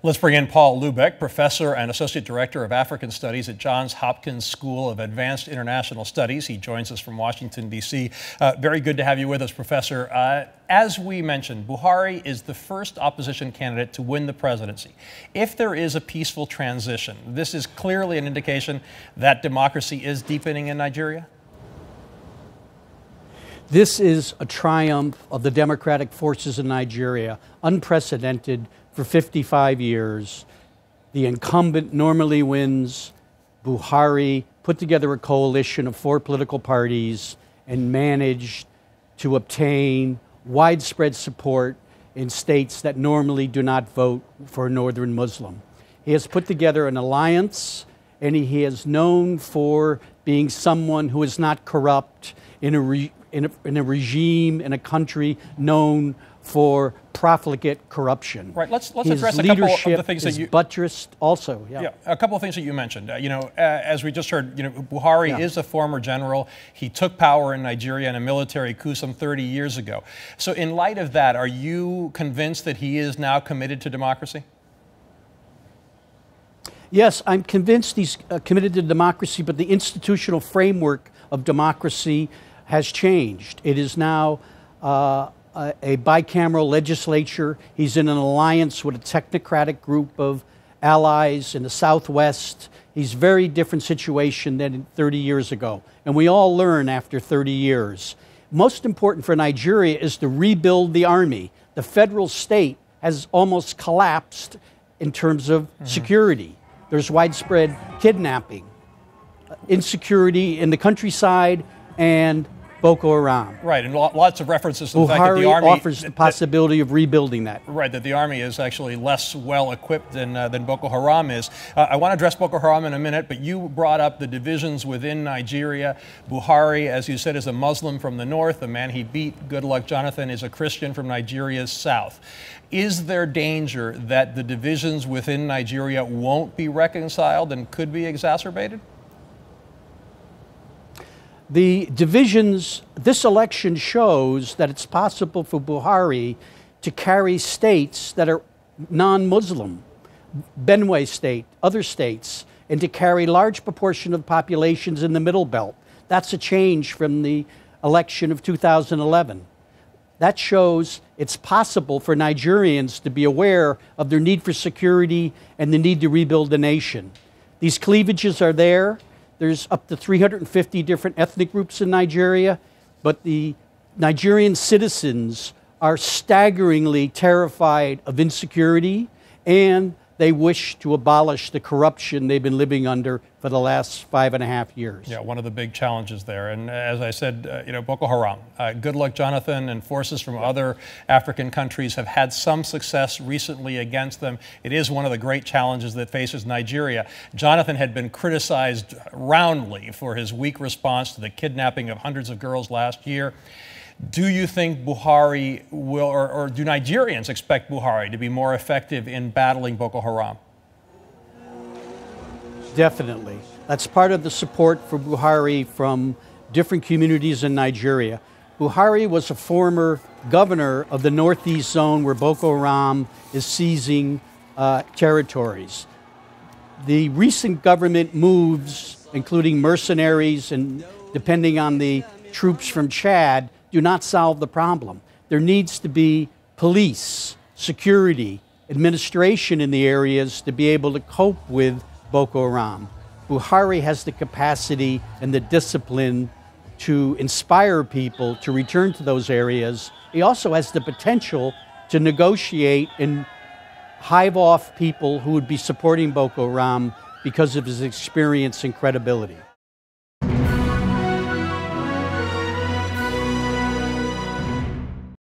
Let's bring in Paul Lubeck, Professor and Associate Director of African Studies at Johns Hopkins School of Advanced International Studies. He joins us from Washington, D.C. Very good to have you with us, Professor. As we mentioned, Buhari is the first opposition candidate to win the presidency. If there is a peaceful transition, this is clearly an indication that democracy is deepening in Nigeria? This is a triumph of the democratic forces in Nigeria, unprecedented for 55 years. The incumbent normally wins. Buhari put together a coalition of 4 political parties and managed to obtain widespread support in states that normally do not vote for a northern Muslim. He has put together an alliance, and he is known for being someone who is not corrupt in a regime, in a country known for profligate corruption. Right. Let's address a couple of the things that you buttressed also. Yeah, a couple of things that you mentioned. As we just heard, Buhari is a former general. He took power in Nigeria in a military coup some 30 years ago. So, in light of that, are you convinced that he is now committed to democracy? Yes, I'm convinced he's committed to democracy, but the institutional framework of democracy has changed. It is now a bicameral legislature. He's in an alliance with a technocratic group of allies in the Southwest. He's a very different situation than 30 years ago. And we all learn after 30 years. Most important for Nigeria is to rebuild the army. The federal state has almost collapsed in terms of security. There's widespread kidnapping, insecurity in the countryside, and Boko Haram. Right, and lots of references to the fact that the Buhari army offers the possibility of rebuilding that. Right, that the army is actually less well equipped than Boko Haram is. I want to address Boko Haram in a minute, but you brought up the divisions within Nigeria. Buhari, as you said, is a Muslim from the north. The man he beat, Goodluck Jonathan, is a Christian from Nigeria's south. Is there danger that the divisions within Nigeria won't be reconciled and could be exacerbated? The divisions, this election shows that it's possible for Buhari to carry states that are non-Muslim, Benue State, other states, and to carry large proportion of populations in the Middle Belt. That's a change from the election of 2011. That shows it's possible for Nigerians to be aware of their need for security and the need to rebuild the nation. These cleavages are there. There's up to 350 different ethnic groups in Nigeria, but the Nigerian citizens are staggeringly terrified of insecurity, and they wish to abolish the corruption they've been living under for the last 5.5 years. Yeah, one of the big challenges there. And as I said, Boko Haram, Goodluck Jonathan and forces from other African countries have had some success recently against them. It is one of the great challenges that faces Nigeria. Jonathan had been criticized roundly for his weak response to the kidnapping of hundreds of girls last year. Do you think Buhari will, or do Nigerians expect Buhari to be more effective in battling Boko Haram? Definitely. That's part of the support for Buhari from different communities in Nigeria. Buhari was a former governor of the Northeast zone where Boko Haram is seizing territories. The recent government moves, including mercenaries and depending on the troops from Chad, do not solve the problem. There needs to be police, security, administration in the areas to be able to cope with Boko Haram. Buhari has the capacity and the discipline to inspire people to return to those areas. He also has the potential to negotiate and hive off people who would be supporting Boko Haram because of his experience and credibility.